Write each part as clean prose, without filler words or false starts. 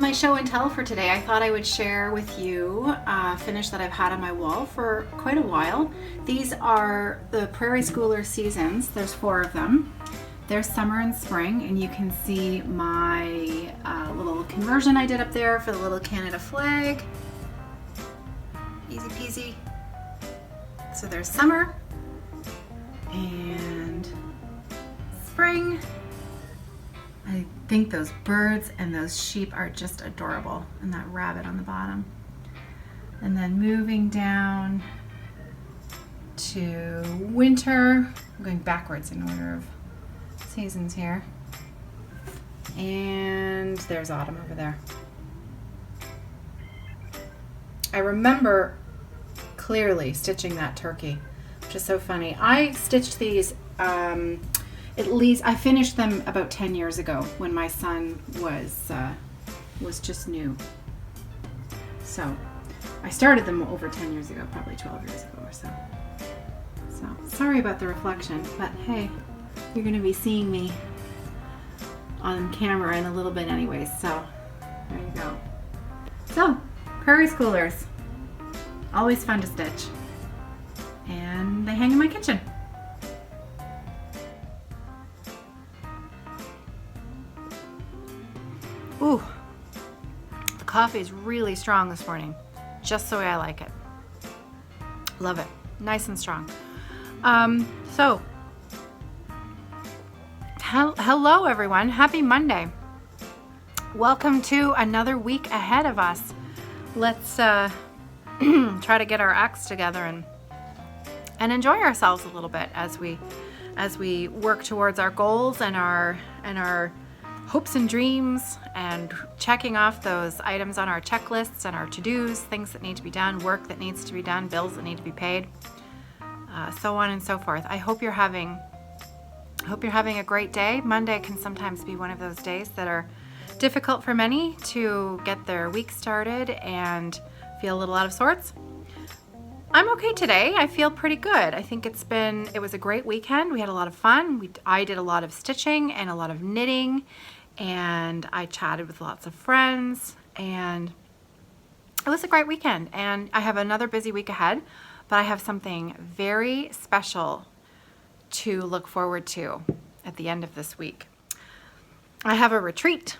my show and tell for today. I thought I would share with you a finish that I've had on my wall for quite a while. These are the Prairie Schooler seasons. There's 4 of them. There's summer and spring, and you can see my little conversion I did up there for the little Canada flag. Easy peasy. So there's summer and spring. I think those birds and those sheep are just adorable, and that rabbit on the bottom. And then moving down to winter. I'm going backwards in order of seasons here. And there's autumn over there. I remember clearly stitching that turkey, which is so funny. I stitched these at least, I finished them about 10 years ago when my son was just new. So I started them over 10 years ago, probably 12 years ago or so. So sorry about the reflection, but hey, you're going to be seeing me on camera in a little bit anyways, so there you go. So, Prairie Schoolers, always fun to stitch, and they hang in my kitchen. Ooh, the coffee is really strong this morning, just the way I like it. Love it, nice and strong. So, hello everyone, happy Monday. Welcome to another week ahead of us. Let's try to get our acts together and enjoy ourselves a little bit as we work towards our goals and our hopes and dreams, and checking off those items on our checklists and our to-dos, things that need to be done, work that needs to be done, bills that need to be paid, so on and so forth. I hope you're having a great day. Monday can sometimes be one of those days that are difficult for many to get their week started and feel a little out of sorts. I'm okay today. I feel pretty good. I think it was a great weekend. We had a lot of fun. I did a lot of stitching and a lot of knitting, and I chatted with lots of friends, and it was a great weekend. And I have another busy week ahead, but I have something very special to look forward to at the end of this week. I have a retreat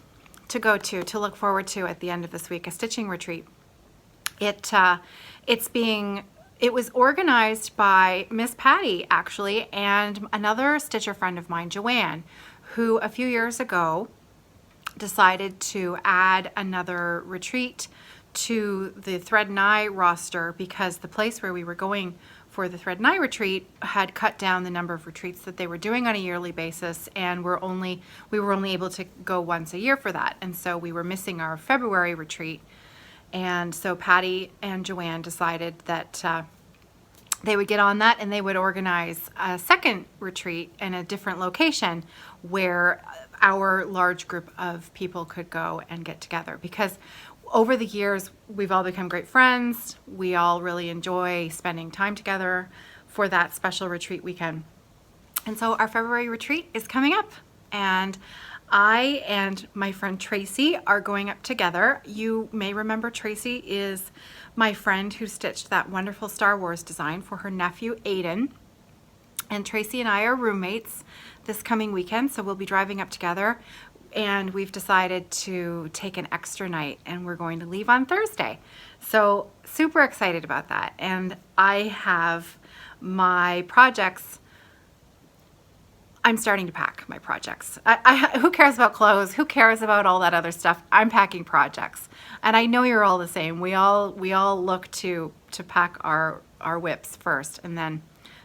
to go to look forward to at the end of this week, a stitching retreat. It was organized by Miss Patty, actually, and another stitcher friend of mine, Joanne, who a few years ago decided to add another retreat to the Thread and Eye roster, because the place where we were going for the Thread and Eye retreat had cut down the number of retreats that they were doing on a yearly basis, and we were only able to go once a year for that. And so we were missing our February retreat. And so Patty and Joanne decided that they would get on that, and they would organize a second retreat in a different location where our large group of people could go and get together. Because over the years, we've all become great friends. We all really enjoy spending time together for that special retreat weekend. And so our February retreat is coming up, and I and my friend Tracy are going up together. You may remember Tracy is my friend who stitched that wonderful Star Wars design for her nephew Aiden. And Tracy and I are roommates this coming weekend, so we'll be driving up together. And we've decided to take an extra night, and we're going to leave on Thursday. So super excited about that. And I have my projects. I'm starting to pack my projects. Who cares about clothes? Who cares about all that other stuff? I'm packing projects. And I know you're all the same. We all look to pack our whips first, and then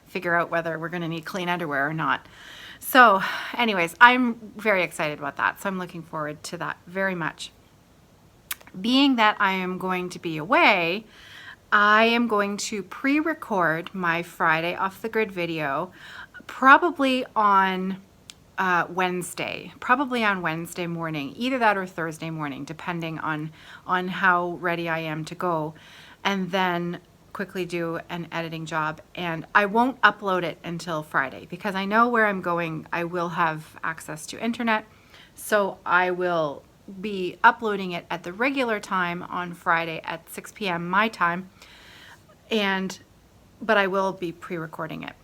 figure out whether we're going to need clean underwear or not. So anyways, I'm very excited about that. So I'm looking forward to that very much. Being that I am going to be away, I am going to pre-record my Friday off the grid video, probably on Wednesday morning, either that or Thursday morning, depending on how ready I am to go, and then quickly do an editing job. And I won't upload it until Friday, because I know where I'm going I will have access to internet, so I will be uploading it at the regular time on Friday at 6 p.m. my time, but I will be pre-recording it.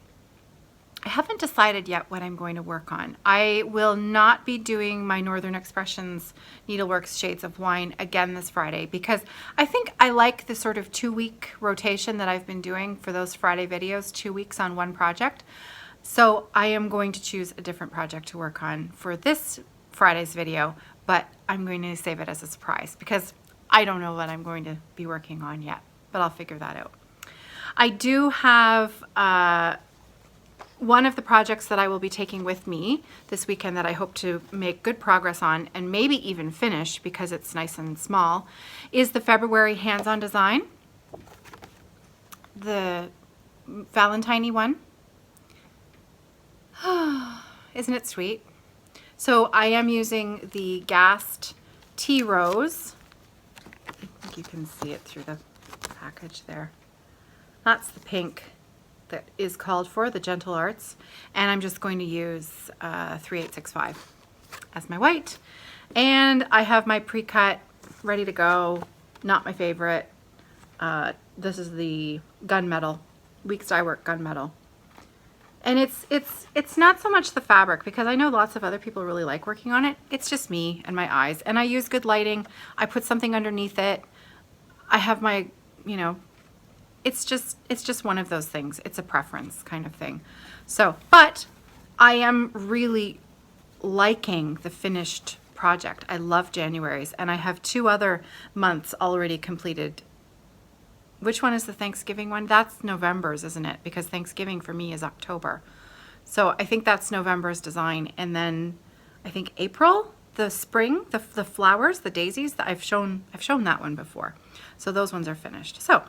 I haven't decided yet what I'm going to work on. I will not be doing my Northern Expressions Needleworks Shades of Wine again this Friday, because I think I like the sort of 2-week rotation that I've been doing for those Friday videos, 2 weeks on one project. So I am going to choose a different project to work on for this Friday's video, but I'm going to save it as a surprise because I don't know what I'm going to be working on yet, but I'll figure that out. I do have one of the projects that I will be taking with me this weekend that I hope to make good progress on and maybe even finish because it's nice and small is the February hands-on design, the Valentine-y one. Isn't it sweet? So I am using the Gast Tea Rose. I think you can see it through the package there. That's the pink that is called for, the Gentle Arts, and I'm just going to use 3865 as my white. And I have my pre-cut ready to go, not my favorite. This is the gunmetal, Weeks Dye Work gunmetal. And it's not so much the fabric, because I know lots of other people really like working on it. It's just me and my eyes, and I use good lighting. I put something underneath it. I have my, you know, it's just one of those things. It's a preference kind of thing. So, but I am really liking the finished project. I love January's, and I have 2 other months already completed. Which one is the Thanksgiving one? That's November's, isn't it? Because Thanksgiving for me is October. So I think that's November's design. And then I think April, the spring, the flowers, the daisies, I've shown that one before. So those ones are finished. So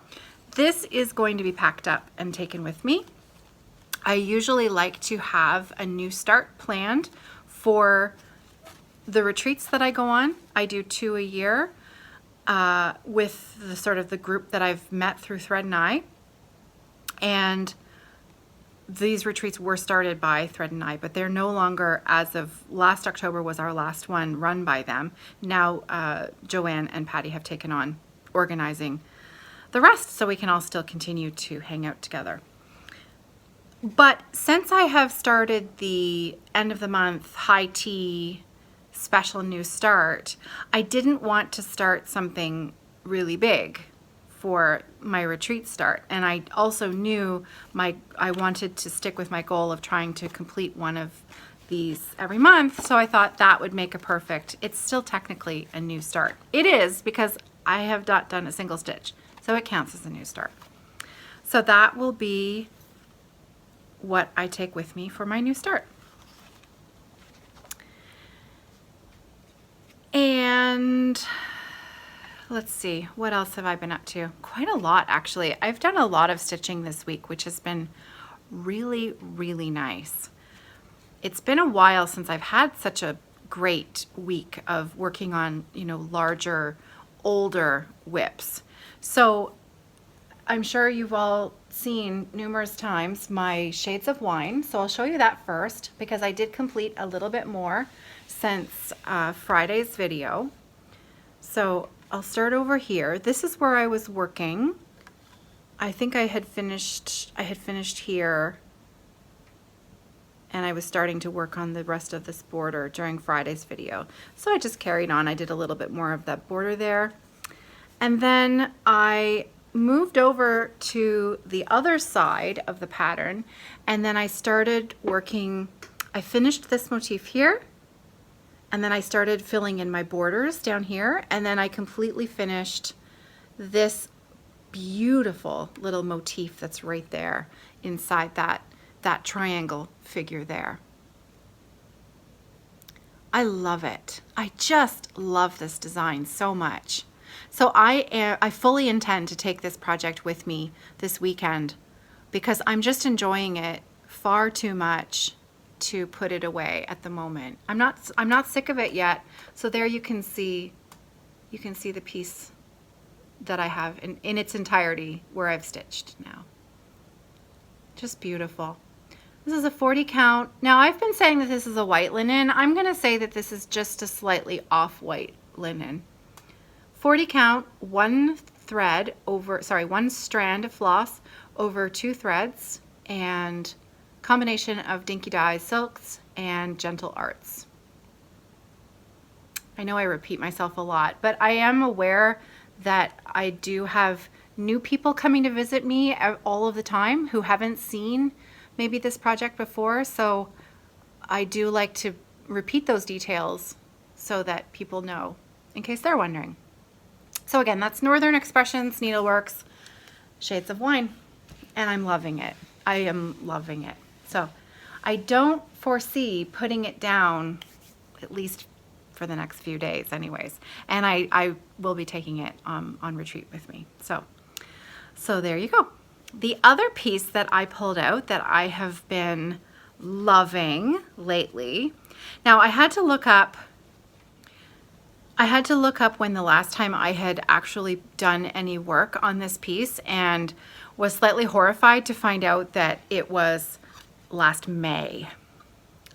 this is going to be packed up and taken with me. I usually like to have a new start planned for the retreats that I go on. I do 2 a year with the sort of the group that I've met through Thread and Eye. And these retreats were started by Thread and Eye, but they're no longer, as of last October was our last one run by them. Now Joanne and Patty have taken on organizing the rest, so we can all still continue to hang out together. But since I have started the end of the month high tea special new start, I didn't want to start something really big for my retreat start. And I also knew I wanted to stick with my goal of trying to complete one of these every month. So I thought that would make a perfect, it's still technically a new start. It is, because I have not done a single stitch. So it counts as a new start. So that will be what I take with me for my new start. And let's see, what else have I been up to? Quite a lot, actually. I've done a lot of stitching this week, which has been really, really nice. It's been a while since I've had such a great week of working on, you know, larger, older whips. So I'm sure you've all seen numerous times my Shades of Wine. So I'll show you that first, because I did complete a little bit more since Friday's video. So I'll start over here. This is where I was working. I think I had finished here, and I was starting to work on the rest of this border during Friday's video. So I just carried on. I did a little bit more of that border there. And then I moved over to the other side of the pattern, and then I started working. I finished this motif here, and then I started filling in my borders down here, and then I completely finished this beautiful little motif that's right there inside that triangle figure there. I love it. I just love this design so much. So I fully intend to take this project with me this weekend, because I'm just enjoying it far too much to put it away at the moment. I'm not sick of it yet. So there you can see the piece that I have in its entirety where I've stitched now. Just beautiful. This is a 40 count. Now I've been saying that this is a white linen. I'm gonna say that this is just a slightly off-white linen. 40 count, one strand of floss over 2 threads, and combination of Dinky Dyes silks and Gentle Arts. I know I repeat myself a lot, but I am aware that I do have new people coming to visit me all of the time who haven't seen maybe this project before, so I do like to repeat those details so that people know, in case they're wondering. So again, that's Northern Expressions Needleworks Shades of Wine, and I'm loving it. I am loving it. So I don't foresee putting it down, at least for the next few days anyways, and I will be taking it on retreat with me. So there you go. The other piece that I pulled out that I have been loving lately. Now I had to look up when the last time I had actually done any work on this piece, and was slightly horrified to find out that it was last May.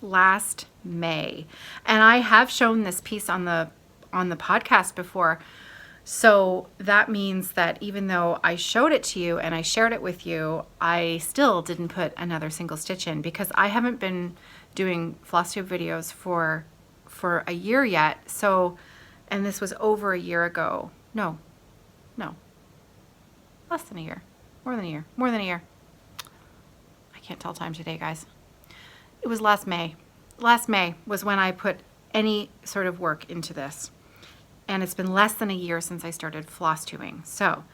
And I have shown this piece on the podcast before. So that means that even though I showed it to you and I shared it with you, I still didn't put another single stitch in because I haven't been doing Flosstube videos for a year yet. So, and this was over a year ago. No, less than a year, more than a year. I can't tell time today, guys. It was last May. Last May was when I put any sort of work into this. And it's been less than a year since I started floss tubing. So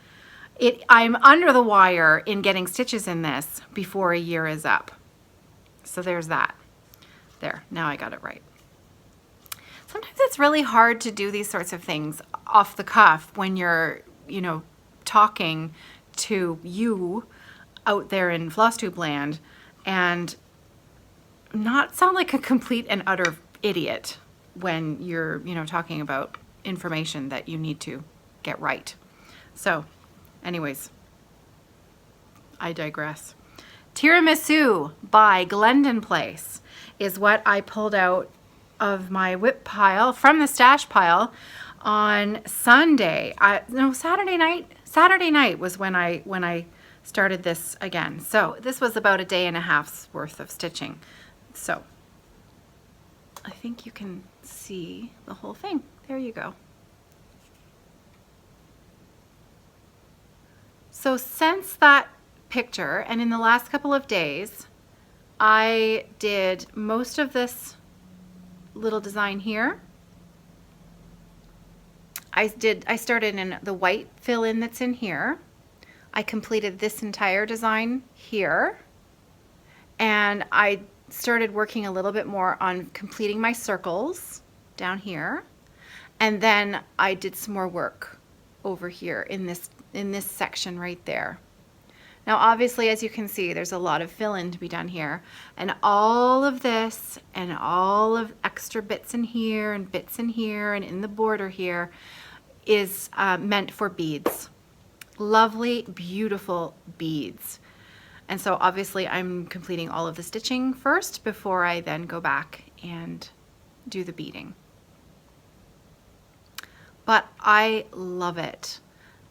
I'm under the wire in getting stitches in this before a year is up. So there's that. There, now I got it right. Sometimes it's really hard to do these sorts of things off the cuff when you're, talking to you out there in Flosstube land and not sound like a complete and utter idiot when you're, talking about information that you need to get right. So anyways, I digress. Tiramisu by Glendon Place is what I pulled out of my whip pile, from the stash pile, on Sunday. Saturday night was when I started this again. So this was about a day and a half's worth of stitching. So I think you can see the whole thing. There you go. So since that picture, and in the last couple of days, I did most of this little design here. I started in the white fill-in that's in here. I completed this entire design here, and I started working a little bit more on completing my circles down here, and then I did some more work over here in this section right there. Now obviously, as you can see, there's a lot of fill-in to be done here, and all of this and all of extra bits in here and bits in here and in the border here is meant for beads. Lovely, beautiful beads. And so obviously I'm completing all of the stitching first before I then go back and do the beading. But I love it.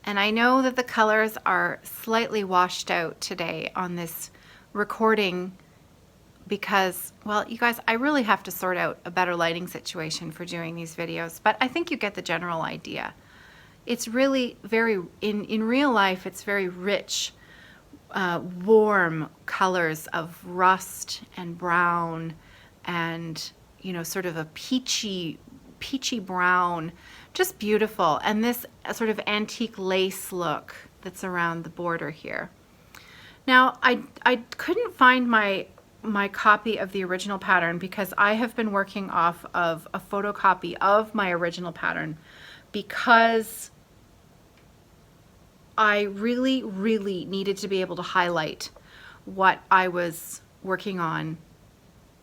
And I know that the colors are slightly washed out today on this recording because, well, you guys, I really have to sort out a better lighting situation for doing these videos, but I think you get the general idea. It's really very, in real life, it's very rich, warm colors of rust and brown and, sort of a peachy brown, just beautiful. And this sort of antique lace look that's around the border here. Now, I couldn't find my copy of the original pattern because I have been working off of a photocopy of my original pattern because I really, really needed to be able to highlight what I was working on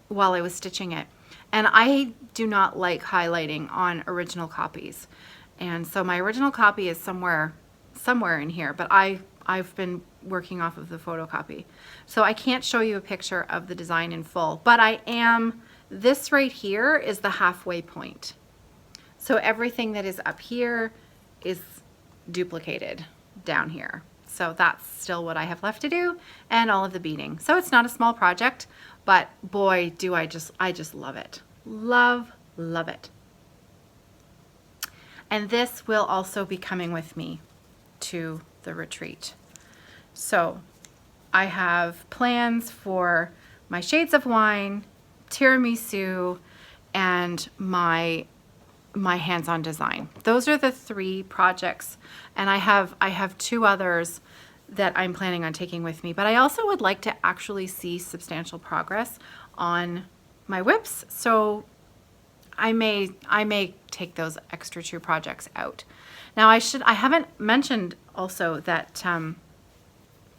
while I was stitching it. And I do not like highlighting on original copies. And so my original copy is somewhere in here, but I've been working off of the photocopy. So I can't show you a picture of the design in full, but this right here is the halfway point. So everything that is up here is duplicated down here. So that's still what I have left to do, and all of the beading. So it's not a small project, but boy, do I just love it. Love it. And this will also be coming with me to the retreat. So I have plans for my shades of wine, tiramisu, and my hands-on design. Those are the 3 projects, and I have 2 others that I'm planning on taking with me, but I also would like to actually see substantial progress on my whips, so I may take those extra 2 projects out. Now I haven't mentioned also that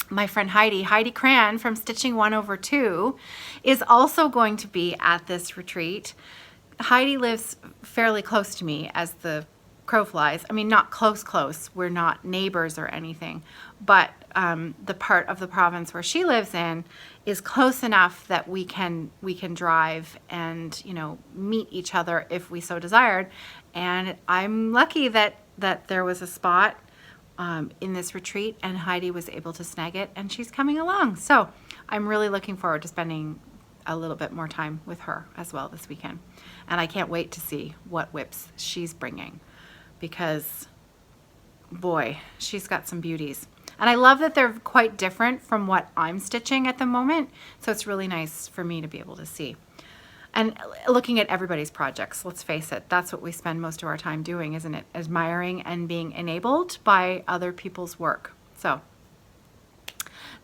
my friend Heidi Cran from Stitching 1/2 is also going to be at this retreat. Heidi lives fairly close to me as the crow flies. I mean, not close. We're not neighbors or anything, but the part of the province where she lives in is close enough that we can drive and, you know, meet each other if we so desired. And I'm lucky that there was a spot in this retreat, and Heidi was able to snag it, and she's coming along. So I'm really looking forward to spending a little bit more time with her as well this weekend. And I can't wait to see what whips she's bringing, because boy, she's got some beauties. And I love that they're quite different from what I'm stitching at the moment. So it's really nice for me to be able to see. And looking at everybody's projects, let's face it, that's what we spend most of our time doing, isn't it? Admiring and being enabled by other people's work. So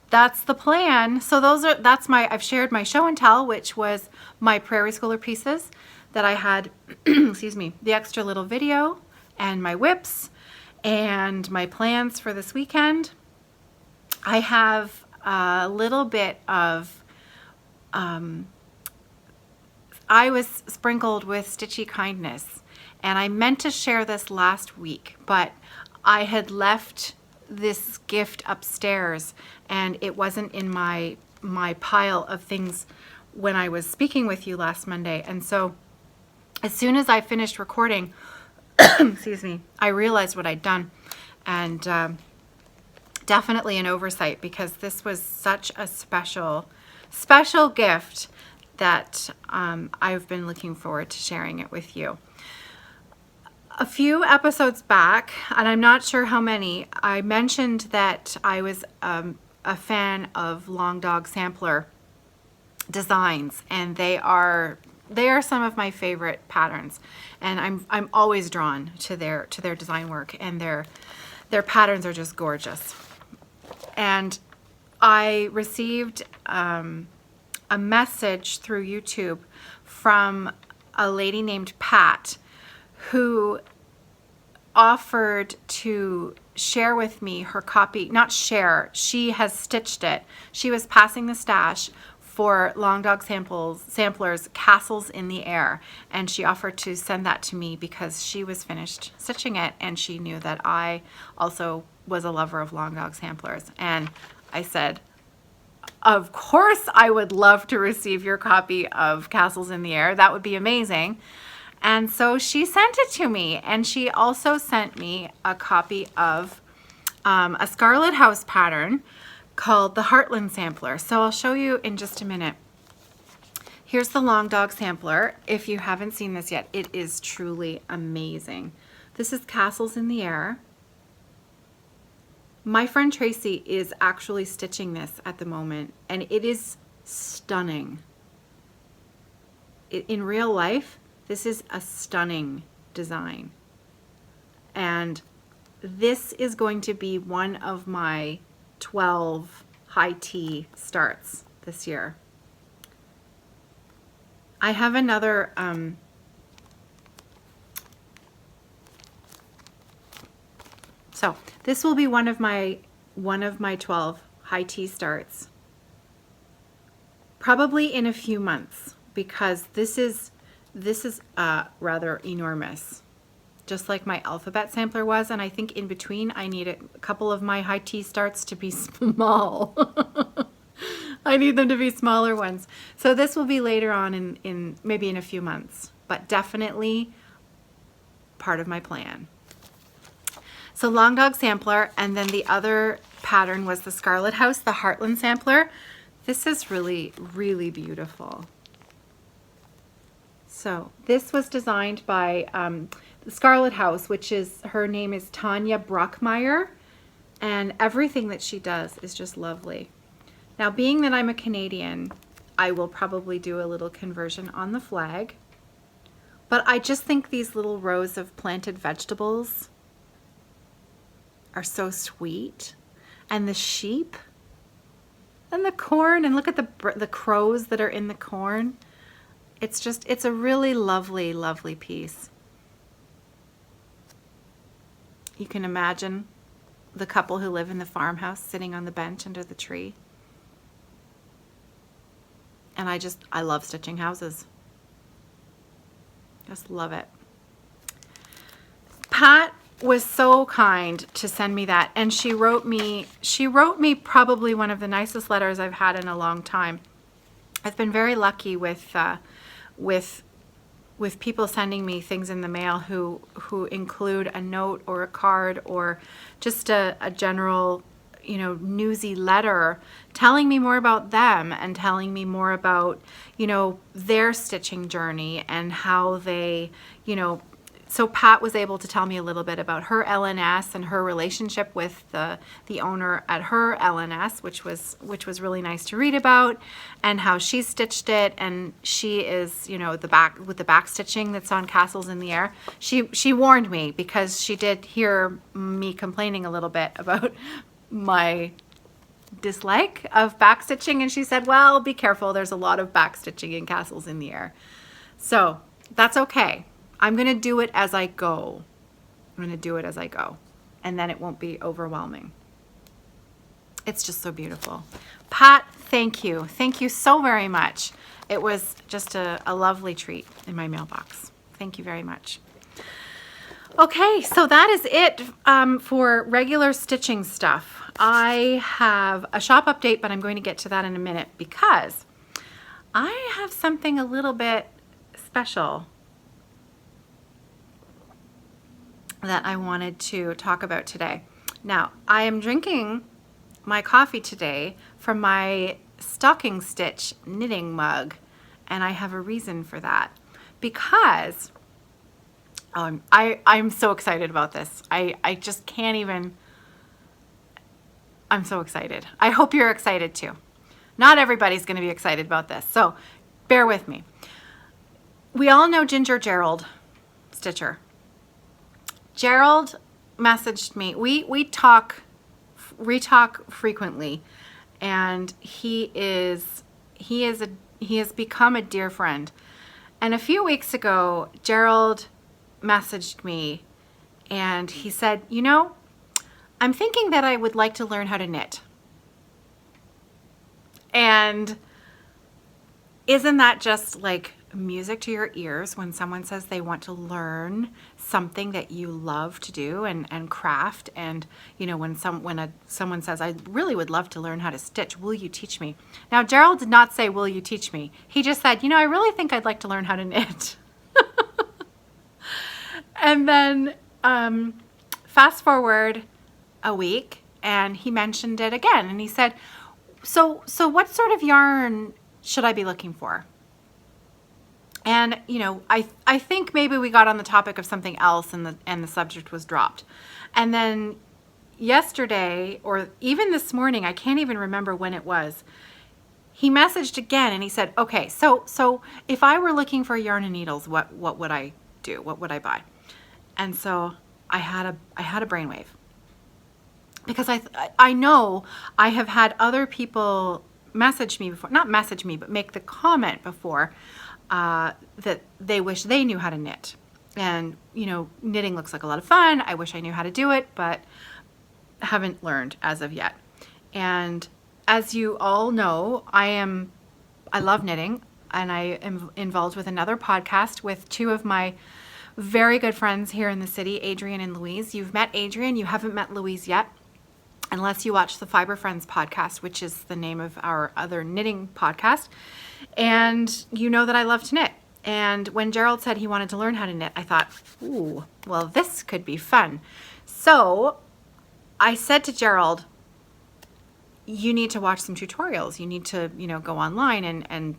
that's the plan. So I've shared my show and tell, which was my Prairie Schooler pieces that I had, excuse me, the extra little video, and my whips, and my plans for this weekend. I have a little bit of, I was sprinkled with stitchy kindness, and I meant to share this last week, but I had left this gift upstairs, and it wasn't in my pile of things when I was speaking with you last Monday. And so as soon as I finished recording, excuse me, I realized what I'd done, and definitely an oversight, because this was such a special gift that I've been looking forward to sharing it with you. A few episodes back, and I'm not sure how many, I mentioned that I was a fan of Long Dog Sampler designs, and they are some of my favorite patterns, and I'm always drawn to their design work, and their patterns are just gorgeous. And I received a message through YouTube from a lady named Pat, who offered to share with me her copy. Not share, she has stitched it. She was passing the stash for Long Dog Sampler's Castles in the Air, and she offered to send that to me because she was finished stitching it, and she knew that I also was a lover of Long Dog Samplers. And I said, of course I would love to receive your copy of Castles in the Air. That would be amazing. And so she sent it to me, and she also sent me a copy of a Scarlet House pattern called the Heartland Sampler. So I'll show you in just a minute. Here's the Long Dog Sampler. If you haven't seen this yet, it is truly amazing. This is Castles in the Air. My friend Tracy is actually stitching this at the moment, and it is stunning. In real life, this is a stunning design. And this is going to be one of my 12 high tea starts this year. I have another so this will be one of my 12 high tea starts, probably in a few months, because this is rather enormous, just like my alphabet sampler was. And I think in between I need a couple of my high tea starts to be small. I need them to be smaller ones. So this will be later on in maybe in a few months, but definitely part of my plan. So Long Dog Sampler, and then the other pattern was the Scarlet House, the Heartland Sampler. This is really, really beautiful. So this was designed by the Scarlet House, which is, her name is Tanya Bruckmeyer, and everything that she does is just lovely. Now, being that I'm a Canadian, I will probably do a little conversion on the flag, but I just think these little rows of planted vegetables are so sweet, and the sheep and the corn, and look at the crows that are in the corn. It's just, it's a really lovely, lovely piece. You can imagine the couple who live in the farmhouse sitting on the bench under the tree. And I love stitching houses. Just love it. Pat was so kind to send me that, and she wrote me probably one of the nicest letters I've had in a long time. I've been very lucky with people sending me things in the mail who include a note or a card or just a general, you know, newsy letter telling me more about them and telling me more about, you know, their stitching journey and how they, you know. So Pat was able to tell me a little bit about her LNS and her relationship with the owner at her LNS, which was really nice to read about, and how she stitched it. And she is, you know, with the back stitching that's on Castles in the Air. She warned me because she did hear me complaining a little bit about my dislike of back stitching, and she said, well, be careful, there's a lot of back stitching in Castles in the Air. So that's okay. I'm going to do it as I go. I'm going to do it as I go. And then it won't be overwhelming. It's just so beautiful. Pat, thank you. Thank you so very much. It was just a lovely treat in my mailbox. Thank you very much. Okay, so that is it for regular stitching stuff. I have a shop update, but I'm going to get to that in a minute because I have something a little bit special that I wanted to talk about today. Now, I am drinking my coffee today from my stocking stitch knitting mug, and I have a reason for that because I'm so excited about this. I just can't even, I'm so excited. I hope you're excited too. Not everybody's going to be excited about this, so bear with me. We all know Ginger Gerald Stitcher. Gerald messaged me. We talk frequently, and he has become a dear friend. And a few weeks ago, Gerald messaged me, and he said, you know, I'm thinking that I would like to learn how to knit. And isn't that just like music to your ears when someone says they want to learn something that you love to do and craft? And you know, when someone says, I really would love to learn how to stitch, will you teach me? Now, Gerald did not say, will you teach me? He just said, you know, I really think I'd like to learn how to knit. And then fast forward a week, and he mentioned it again, and he said, so what sort of yarn should I be looking for? And, you know, I think maybe we got on the topic of something else, and the subject was dropped. And then yesterday, or even this morning, I can't even remember when it was, he messaged again, and he said, okay, so if I were looking for yarn and needles, what would I do? What would I buy? And so I had a brainwave, because I know I have had other people message me before, not message me, but make the comment before, that they wish they knew how to knit. And, you know, knitting looks like a lot of fun. I wish I knew how to do it, but haven't learned as of yet. And as you all know, I love knitting, and I am involved with another podcast with two of my very good friends here in the city, Adrienne and Louise. You've met Adrienne, you haven't met Louise yet, unless you watch the Fiber Friends podcast, which is the name of our other knitting podcast. And you know that I love to knit. And when Gerald said he wanted to learn how to knit, I thought, ooh, well, this could be fun. So I said to Gerald, you need to watch some tutorials. You need to, go online and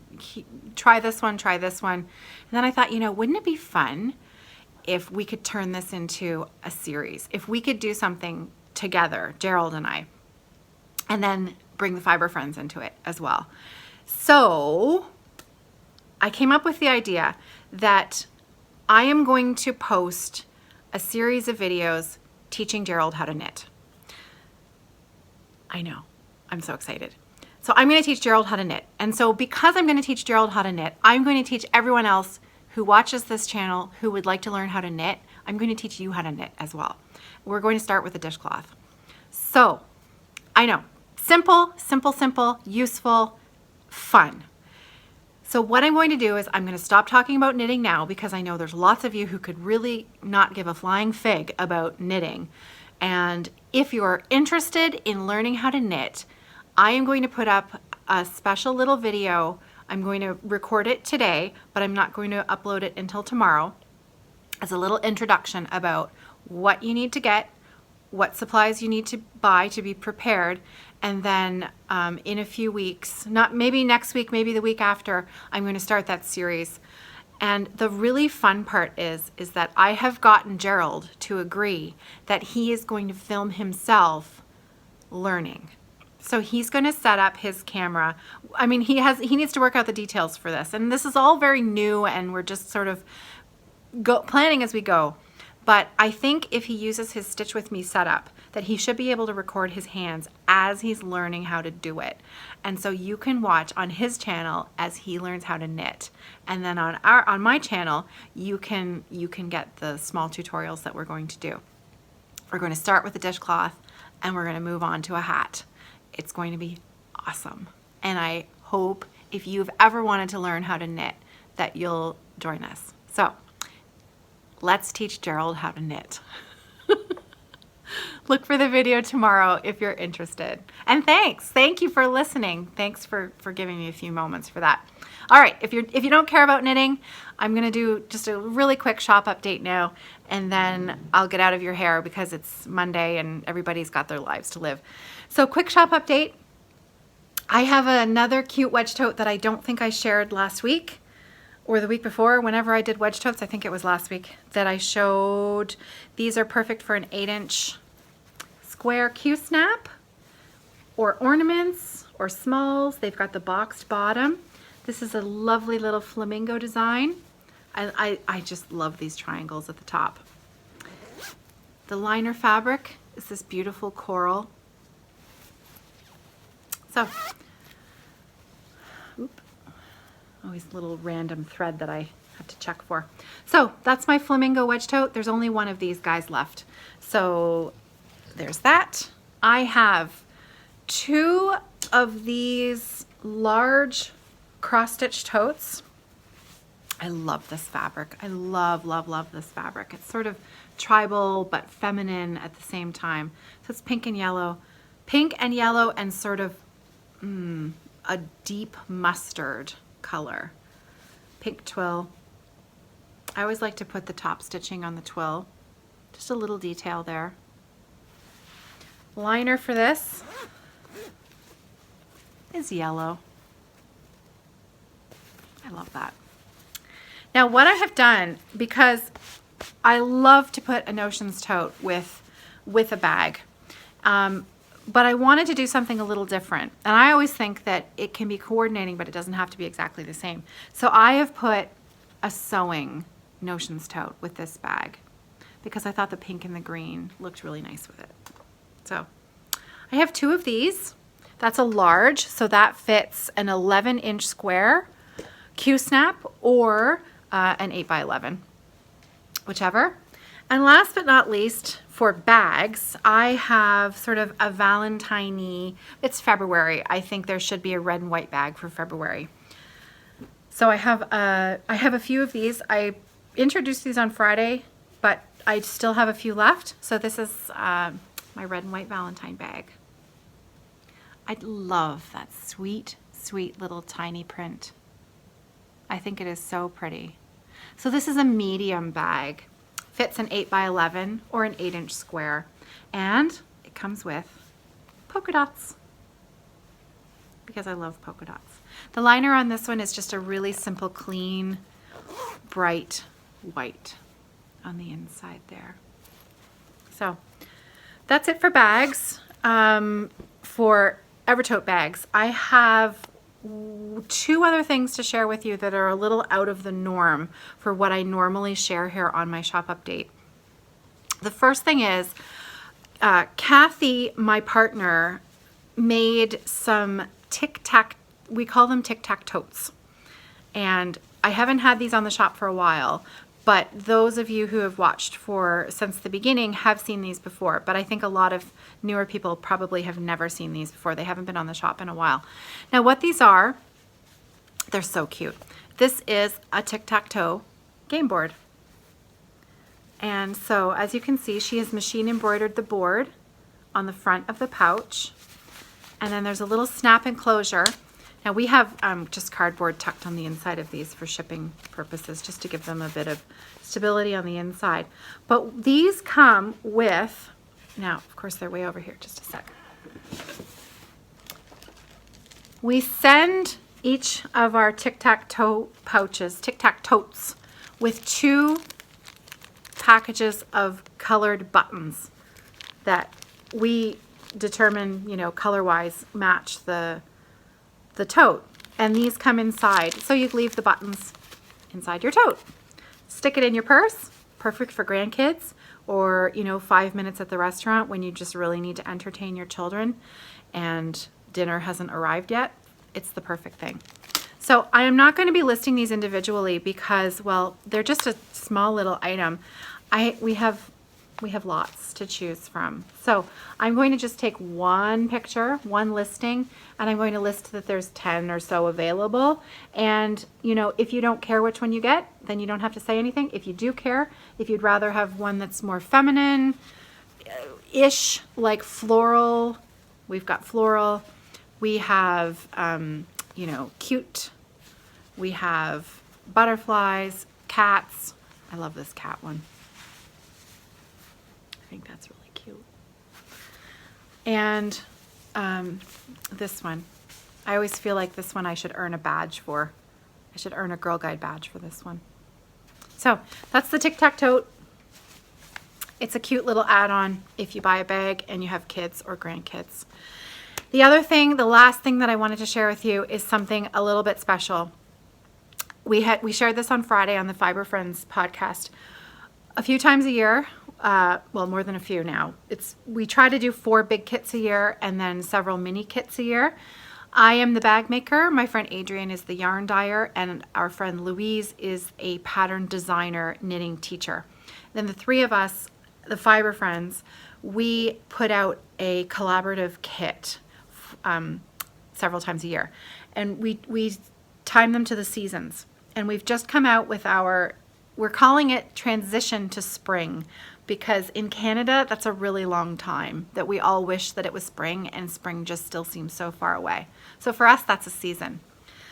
try this one, try this one. And then I thought, wouldn't it be fun if we could turn this into a series? If we could do something together, Gerald and I, and then bring the Fiber Friends into it as well. So I came up with the idea that I am going to post a series of videos teaching Gerald how to knit. I know, I'm so excited. So I'm going to teach Gerald how to knit. And so because I'm going to teach Gerald how to knit, I'm going to teach everyone else who watches this channel who would like to learn how to knit. I'm going to teach you how to knit as well. We're going to start with a dishcloth. So I know, simple, simple, simple, useful, fun. So what I'm going to do is I'm going to stop talking about knitting now, because I know there's lots of you who could really not give a flying fig about knitting. And if you're interested in learning how to knit, I am going to put up a special little video. I'm going to record it today, but I'm not going to upload it until tomorrow, as a little introduction about what you need to get, what supplies you need to buy to be prepared, and then in a few weeks, not maybe next week, maybe the week after, I'm going to start that series. And the really fun part is that I have gotten Gerald to agree that he is going to film himself learning. So he's going to set up his camera. I mean, he needs to work out the details for this, and this is all very new, and we're just sort of planning as we go. But I think if he uses his Stitch With Me setup, that he should be able to record his hands as he's learning how to do it. And so you can watch on his channel as he learns how to knit. And then on my channel, you can get the small tutorials that we're going to do. We're going to start with a dishcloth, and we're going to move on to a hat. It's going to be awesome. And I hope if you've ever wanted to learn how to knit, that you'll join us. So let's teach Gerald how to knit. Look for the video tomorrow if you're interested. And thank you for listening. Thanks for giving me a few moments for that. All right, if you don't care about knitting, I'm gonna do just a really quick shop update now, and then I'll get out of your hair because it's Monday and everybody's got their lives to live. So quick shop update. I have another cute wedge tote that I don't think I shared last week or the week before. Whenever I did wedge totes, I think it was last week, that I showed. These are perfect for an 8-inch square Q-snap or ornaments or smalls. They've got the boxed bottom. This is a lovely little flamingo design. I just love these triangles at the top. The liner fabric is this beautiful coral. So, always a little random thread that I have to check for. So that's my flamingo wedge tote. There's only one of these guys left. So there's that. I have 2 of these large cross-stitch totes. I love this fabric. I love, love, love this fabric. It's sort of tribal but feminine at the same time. So it's pink and yellow. Pink and yellow and sort of a deep mustard color. Pink twill. I always like to put the top stitching on the twill. Just a little detail there. Liner for this is yellow. I love that. Now what I have done, because I love to put a Notions tote with a bag, but I wanted to do something a little different. And I always think that it can be coordinating, but it doesn't have to be exactly the same. So I have put a sewing Notions tote with this bag because I thought the pink and the green looked really nice with it. So I have 2 of these. That's a large, so that fits an 11-inch square Q-snap or an 8x11, whichever. And last but not least, for bags, I have sort of a Valentine-y, it's February. I think there should be a red and white bag for February. So I have a few of these. I introduced these on Friday, but I still have a few left. So this is my red and white Valentine bag. I love that sweet, sweet little tiny print. I think it is so pretty. So this is a medium bag. Fits an 8 by 11 or an 8-inch square. And it comes with polka dots, because I love polka dots. The liner on this one is just a really simple, clean, bright white on the inside there. So that's it for bags. For Evertote bags, I have 2 other things to share with you that are a little out of the norm for what I normally share here on my shop update. The first thing is Kathy, my partner, made some tic-tac, we call them tic-tac-totes. And I haven't had these on the shop for a while, but those of you who have watched since the beginning have seen these before. But I think a lot of newer people probably have never seen these before. They haven't been on the shop in a while. Now what these are, they're so cute. This is a tic-tac-toe game board. And so as you can see, she has machine embroidered the board on the front of the pouch. And then there's a little snap enclosure. Now we have just cardboard tucked on the inside of these for shipping purposes, just to give them a bit of stability on the inside. But these come with, now of course they're way over here, just a sec. We send each of our tic-tac-toe pouches, tic-tac-totes, with 2 packages of colored buttons that we determine, color-wise match the tote. And these come inside. So you leave the buttons inside your tote. Stick it in your purse. Perfect for grandkids, or 5 minutes at the restaurant when you just really need to entertain your children and dinner hasn't arrived yet. It's the perfect thing. So I am not going to be listing these individually because, well, they're just a small little item. We have lots to choose from. So I'm going to just take one picture, one listing, and I'm going to list that there's 10 or so available. And if you don't care which one you get, then you don't have to say anything. If you do care, if you'd rather have one that's more feminine-ish, like floral, we've got floral. We have, cute. We have butterflies, cats. I love this cat one. I think that's really cute. And this one. I always feel like this one I should earn a badge for. I should earn a Girl Guide badge for this one. So that's the tic-tac-tote. It's a cute little add-on if you buy a bag and you have kids or grandkids. The other thing, the last thing that I wanted to share with you is something a little bit special. We shared this on Friday on the Fiber Friends podcast. A few times a year, well, more than a few now. We try to do 4 big kits a year and then several mini kits a year. I am the bag maker. My friend Adrian is the yarn dyer, and our friend Louise is a pattern designer, knitting teacher. Then the 3 of us, the Fiber Friends, we put out a collaborative kit several times a year, and we time them to the seasons. And we've just come out with we're calling it Transition to Spring, because in Canada, that's a really long time that we all wish that it was spring, and spring just still seems so far away. So for us, that's a season.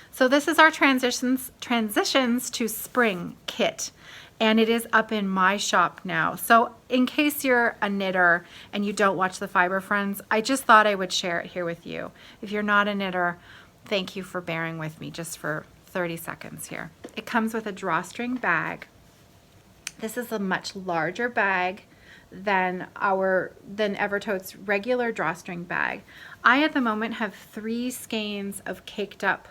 So this is our Transitions to Spring kit, and it is up in my shop now. So in case you're a knitter and you don't watch the Fiber Friends, I just thought I would share it here with you. If you're not a knitter, thank you for bearing with me just for 30 seconds here. It comes with a drawstring bag. This is a much larger bag than Evertote's regular drawstring bag. I at the moment have 3 skeins of caked up,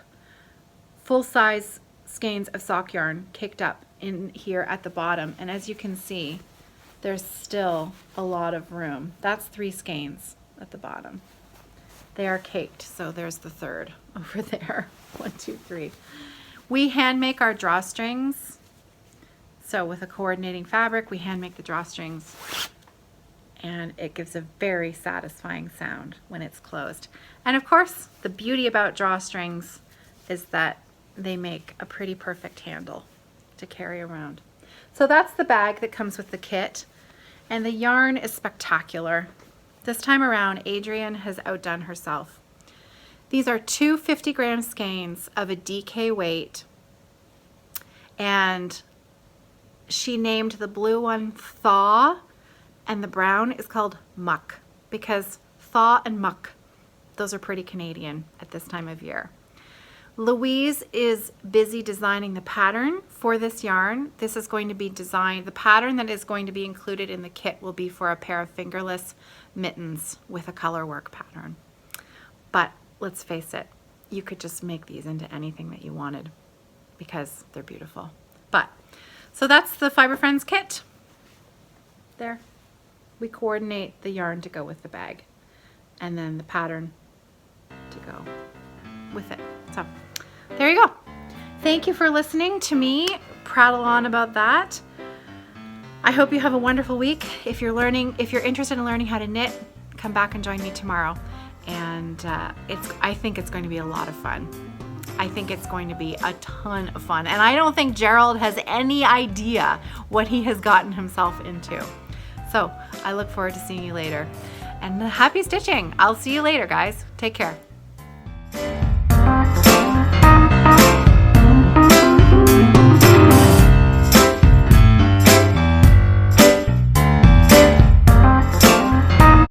full-size skeins of sock yarn caked up in here at the bottom. And as you can see, there's still a lot of room. That's 3 skeins at the bottom. They are caked, so there's the 3rd over there. 1, 2, 3. We hand make our drawstrings. So with a coordinating fabric, we hand make the drawstrings, and it gives a very satisfying sound when it's closed. And of course, the beauty about drawstrings is that they make a pretty perfect handle to carry around. So that's the bag that comes with the kit, and the yarn is spectacular. This time around, Adrian has outdone herself. These are 2 50-gram skeins of a DK weight And she named the blue one Thaw, and the brown is called Muck, because thaw and muck, those are pretty Canadian at this time of year. Louise is busy designing the pattern for this yarn. This is going to be designed, the pattern that is going to be included in the kit will be for a pair of fingerless mittens with a color work pattern. But let's face it, you could just make these into anything that you wanted because they're beautiful. But, so that's the Fiber Friends kit. There. We coordinate the yarn to go with the bag and then the pattern to go with it. So there you go. Thank you for listening to me prattle on about that. I hope you have a wonderful week. If you're interested in learning how to knit, come back and join me tomorrow. And I think it's going to be a lot of fun. I think it's going to be a ton of fun. And I don't think Gerald has any idea what he has gotten himself into. So I look forward to seeing you later. And happy stitching. I'll see you later, guys. Take care.